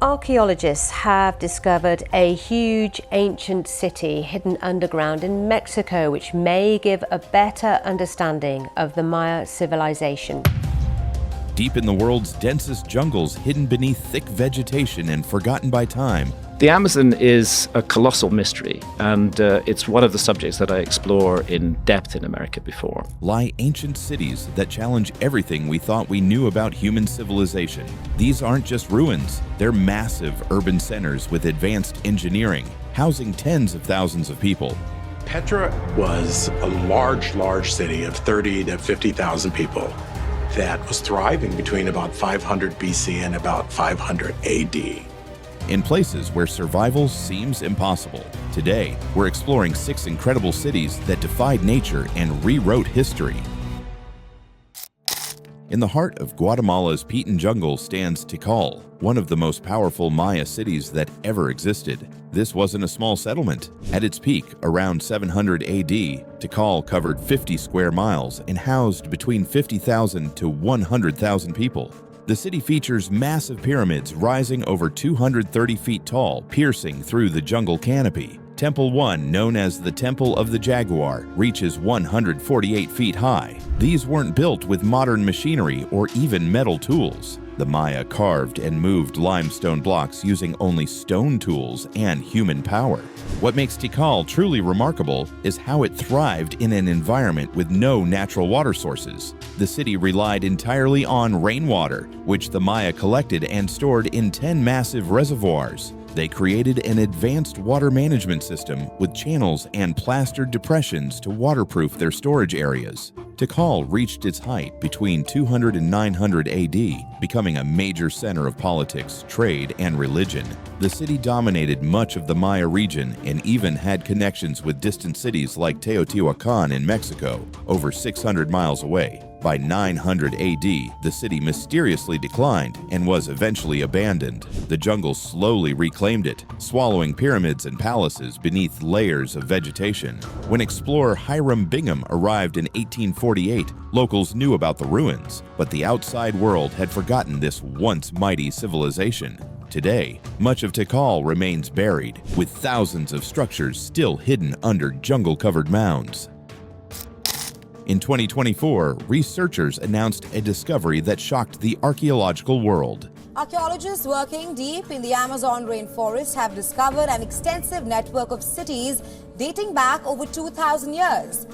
Archaeologists have discovered a huge ancient city hidden underground in Mexico, which may give a better understanding of the Maya civilization. Deep in the world's densest jungles, hidden beneath thick vegetation and forgotten by time, the Amazon is a colossal mystery, and it's one of the subjects that I explore in depth in America before. lie ancient cities that challenge everything we thought we knew about human civilization. These aren't just ruins, they're massive urban centers with advanced engineering, housing tens of thousands of people. Petra was a large city of 30 to 50,000 people that was thriving between about 500 BC and about 500 AD. In places where survival seems impossible. Today, we're exploring 6 incredible cities that defied nature and rewrote history. In the heart of Guatemala's Piton jungle stands Tikal, one of the most powerful Maya cities that ever existed. This wasn't a small settlement. At its peak, around 700 AD, Tikal covered 50 square miles and housed between 50,000 to 100,000 people. The city features massive pyramids rising over 230 feet tall, piercing through the jungle canopy. Temple 1, known as the Temple of the Jaguar, reaches 148 feet high. These weren't built with modern machinery or even metal tools. The Maya carved and moved limestone blocks using only stone tools and human power. What makes Tikal truly remarkable is how it thrived in an environment with no natural water sources. The city relied entirely on rainwater, which the Maya collected and stored in 10 massive reservoirs. They created an advanced water management system with channels and plastered depressions to waterproof their storage areas. Tikal reached its height between 200 and 900 AD, becoming a major center of politics, trade, and religion. The city dominated much of the Maya region and even had connections with distant cities like Teotihuacan in Mexico, over 600 miles away. By 900 AD, the city mysteriously declined and was eventually abandoned. The jungle slowly reclaimed it, swallowing pyramids and palaces beneath layers of vegetation. When explorer Hiram Bingham arrived in 1848, locals knew about the ruins, but the outside world had forgotten this once mighty civilization. Today, much of Tikal remains buried, with thousands of structures still hidden under jungle-covered mounds. In 2024, researchers announced a discovery that shocked the archaeological world. Archaeologists working deep in the Amazon rainforest have discovered an extensive network of cities dating back over 2,000 years.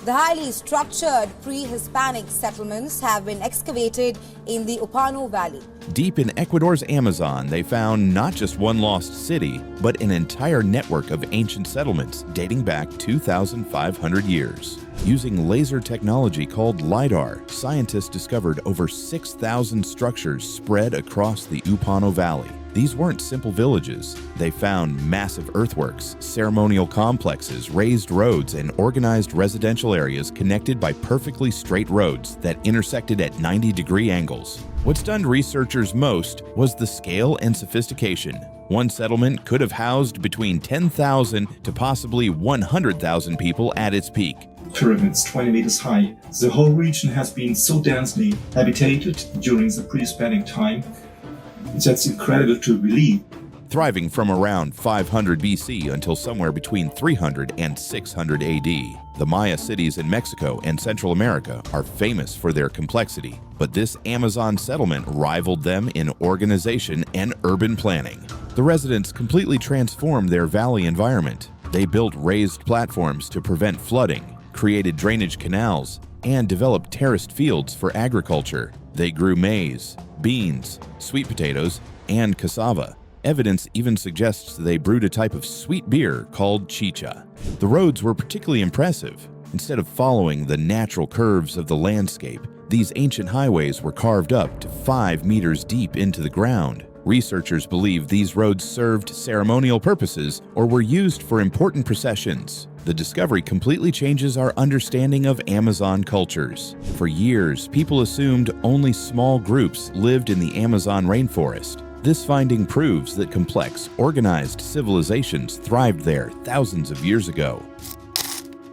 The highly structured pre-Hispanic settlements have been excavated in the Upano Valley. Deep in Ecuador's Amazon, they found not just one lost city, but an entire network of ancient settlements dating back 2,500 years. Using laser technology called LiDAR, scientists discovered over 6,000 structures spread across the Upano Valley. These weren't simple villages. They found massive earthworks, ceremonial complexes, raised roads, and organized residential areas connected by perfectly straight roads that intersected at 90-degree angles. What stunned researchers most was the scale and sophistication. One settlement could have housed between 10,000 to possibly 100,000 people at its peak. Pyramids 20 meters high. The whole region has been so densely habitated during the pre-Hispanic time. That's incredible to believe. Thriving from around 500 BC until somewhere between 300 and 600 AD, the Maya cities in Mexico and Central America are famous for their complexity, but this Amazon settlement rivaled them in organization and urban planning. The residents completely transformed their valley environment. They built raised platforms to prevent flooding, created drainage canals, and developed terraced fields for agriculture. They grew maize, beans, sweet potatoes, and cassava. Evidence even suggests they brewed a type of sweet beer called chicha. The roads were particularly impressive. Instead of following the natural curves of the landscape, these ancient highways were carved up to 5 meters deep into the ground. Researchers believe these roads served ceremonial purposes or were used for important processions. The discovery completely changes our understanding of Amazon cultures. For years, people assumed only small groups lived in the Amazon rainforest. This finding proves that complex, organized civilizations thrived there thousands of years ago.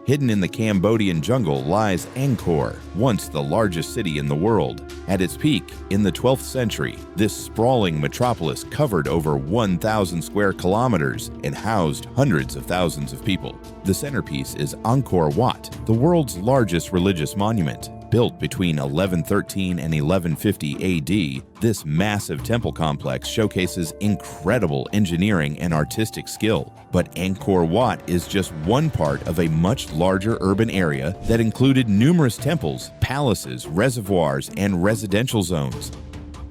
Hidden in the Cambodian jungle lies Angkor, once the largest city in the world. At its peak, in the 12th century, this sprawling metropolis covered over 1,000 square kilometers and housed hundreds of thousands of people. The centerpiece is Angkor Wat, the world's largest religious monument. Built between 1113 and 1150 AD, this massive temple complex showcases incredible engineering and artistic skill. But Angkor Wat is just one part of a much larger urban area that included numerous temples, palaces, reservoirs, and residential zones.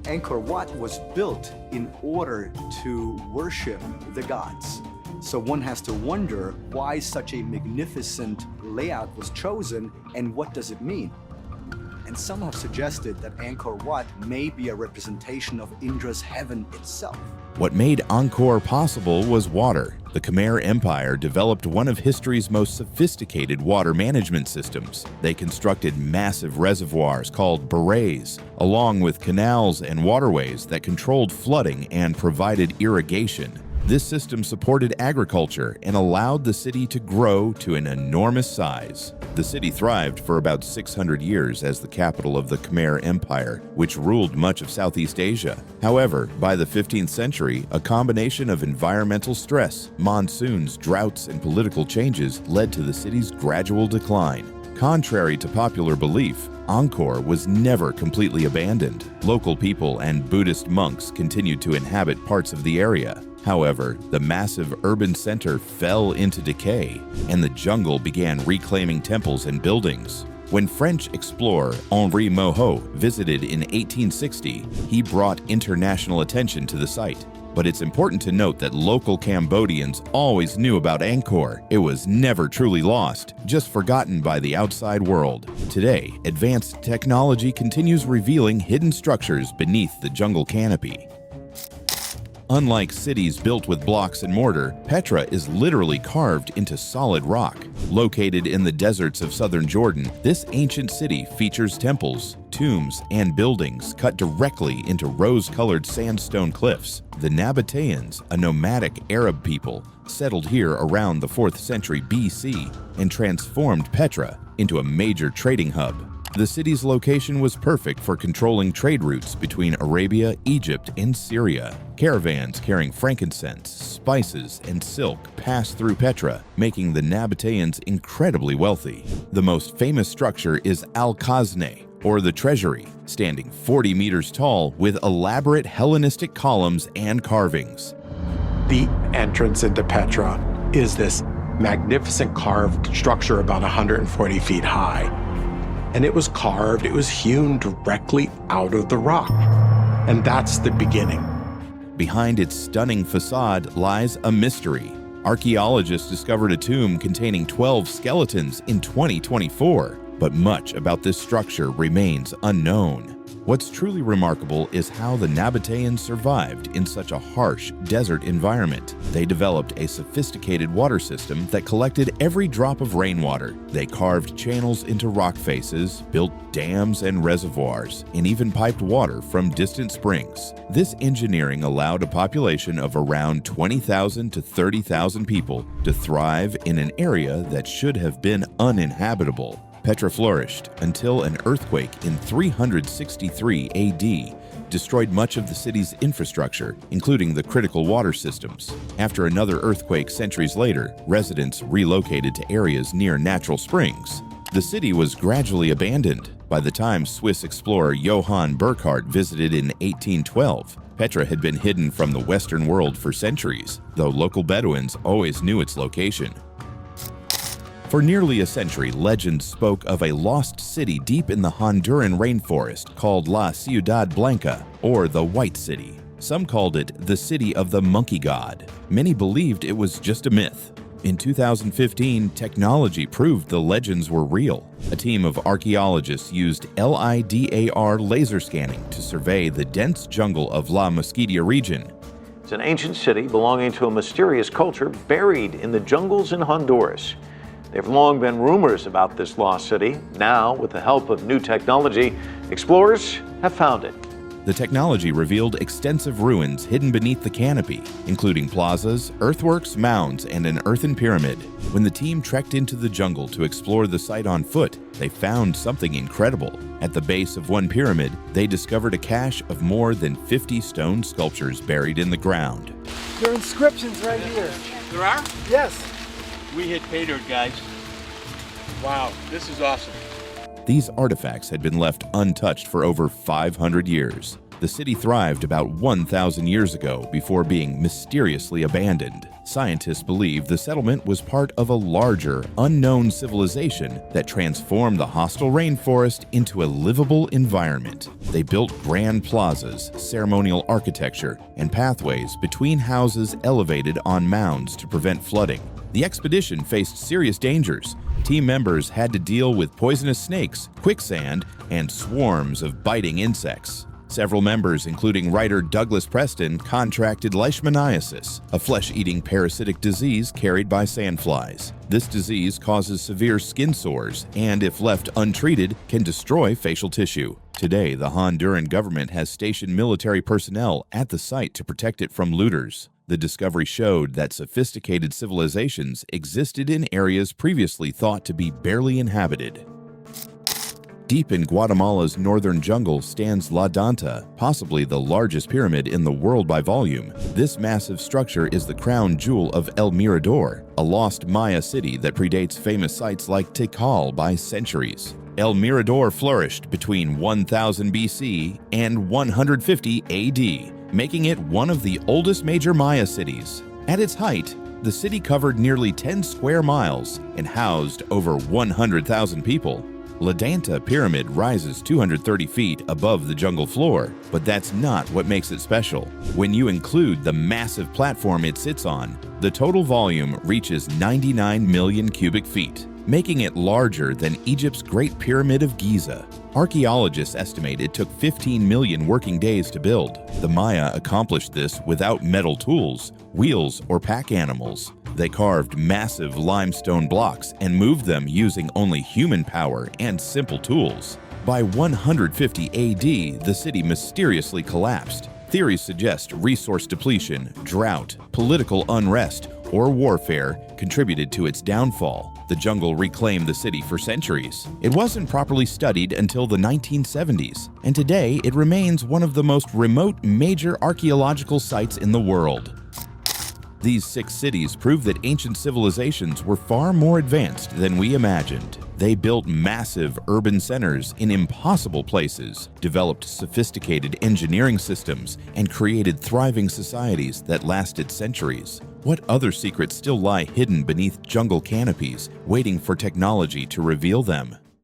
Angkor Wat was built in order to worship the gods. So one has to wonder why such a magnificent layout was chosen and what does it mean? And some have suggested that Angkor Wat may be a representation of Indra's heaven itself. What made Angkor possible was water. The Khmer Empire developed one of history's most sophisticated water management systems. They constructed massive reservoirs called barrays, along with canals and waterways that controlled flooding and provided irrigation. This system supported agriculture and allowed the city to grow to an enormous size. The city thrived for about 600 years as the capital of the Khmer Empire, which ruled much of Southeast Asia. However, by the 15th century, a combination of environmental stress, monsoons, droughts, and political changes led to the city's gradual decline. Contrary to popular belief, Angkor was never completely abandoned. Local people and Buddhist monks continued to inhabit parts of the area. However, the massive urban center fell into decay, and the jungle began reclaiming temples and buildings. When French explorer Henri Moreau visited in 1860, he brought international attention to the site. But it's important to note that local Cambodians always knew about Angkor. It was never truly lost, just forgotten by the outside world. Today, advanced technology continues revealing hidden structures beneath the jungle canopy. Unlike cities built with blocks and mortar, Petra is literally carved into solid rock. Located in the deserts of southern Jordan, this ancient city features temples, tombs, and buildings cut directly into rose-colored sandstone cliffs. The Nabateans, a nomadic Arab people, settled here around the 4th century BC and transformed Petra into a major trading hub. The city's location was perfect for controlling trade routes between Arabia, Egypt, and Syria. Caravans carrying frankincense, spices, and silk passed through Petra, making the Nabateans incredibly wealthy. The most famous structure is Al-Khazne, or the Treasury, standing 40 meters tall with elaborate Hellenistic columns and carvings. The entrance into Petra is this magnificent carved structure about 140 feet high. And it was carved, it was hewn directly out of the rock. And that's the beginning. Behind its stunning facade lies a mystery. Archaeologists discovered a tomb containing 12 skeletons in 2024, but much about this structure remains unknown. What's truly remarkable is how the Nabateans survived in such a harsh desert environment. They developed a sophisticated water system that collected every drop of rainwater. They carved channels into rock faces, built dams and reservoirs, and even piped water from distant springs. This engineering allowed a population of around 20,000 to 30,000 people to thrive in an area that should have been uninhabitable. Petra flourished until an earthquake in 363 AD destroyed much of the city's infrastructure, including the critical water systems. After another earthquake centuries later, residents relocated to areas near natural springs. The city was gradually abandoned. By the time Swiss explorer Johann Burckhardt visited in 1812, Petra had been hidden from the Western world for centuries, though local Bedouins always knew its location. For nearly a century, legends spoke of a lost city deep in the Honduran rainforest called La Ciudad Blanca, or the White City. Some called it the City of the Monkey God. Many believed it was just a myth. In 2015, technology proved the legends were real. A team of archaeologists used LIDAR laser scanning to survey the dense jungle of La Mosquitia region. It's an ancient city belonging to a mysterious culture buried in the jungles in Honduras. There have long been rumors about this lost city. Now, with the help of new technology, explorers have found it. The technology revealed extensive ruins hidden beneath the canopy, including plazas, earthworks, mounds, and an earthen pyramid. When the team trekked into the jungle to explore the site on foot, they found something incredible. At the base of one pyramid, they discovered a cache of more than 50 stone sculptures buried in the ground. There are inscriptions right here. There are? Yes. We hit pay dirt, guys. Wow, this is awesome. These artifacts had been left untouched for over 500 years. The city thrived about 1,000 years ago before being mysteriously abandoned. Scientists believe the settlement was part of a larger, unknown civilization that transformed the hostile rainforest into a livable environment. They built grand plazas, ceremonial architecture, and pathways between houses elevated on mounds to prevent flooding. The expedition faced serious dangers. Team members had to deal with poisonous snakes, quicksand, and swarms of biting insects. Several members, including writer Douglas Preston, contracted leishmaniasis, a flesh-eating parasitic disease carried by sandflies. This disease causes severe skin sores and, if left untreated, can destroy facial tissue. Today, the Honduran government has stationed military personnel at the site to protect it from looters. The discovery showed that sophisticated civilizations existed in areas previously thought to be barely inhabited. Deep in Guatemala's northern jungle stands La Danta, possibly the largest pyramid in the world by volume. This massive structure is the crown jewel of El Mirador, a lost Maya city that predates famous sites like Tikal by centuries. El Mirador flourished between 1000 BC and 150 AD, making it one of the oldest major Maya cities. At its height, the city covered nearly 10 square miles and housed over 100,000 people. La Danta Pyramid rises 230 feet above the jungle floor, but that's not what makes it special. When you include the massive platform it sits on, the total volume reaches 99 million cubic feet, making it larger than Egypt's Great Pyramid of Giza. Archaeologists estimate it took 15 million working days to build. The Maya accomplished this without metal tools, wheels, or pack animals. They carved massive limestone blocks and moved them using only human power and simple tools. By 150 AD, the city mysteriously collapsed. Theories suggest resource depletion, drought, political unrest, or warfare contributed to its downfall. The jungle reclaimed the city for centuries. It wasn't properly studied until the 1970s, and today it remains one of the most remote major archaeological sites in the world. These 6 cities prove that ancient civilizations were far more advanced than we imagined. They built massive urban centers in impossible places, developed sophisticated engineering systems, and created thriving societies that lasted centuries. What other secrets still lie hidden beneath jungle canopies, waiting for technology to reveal them?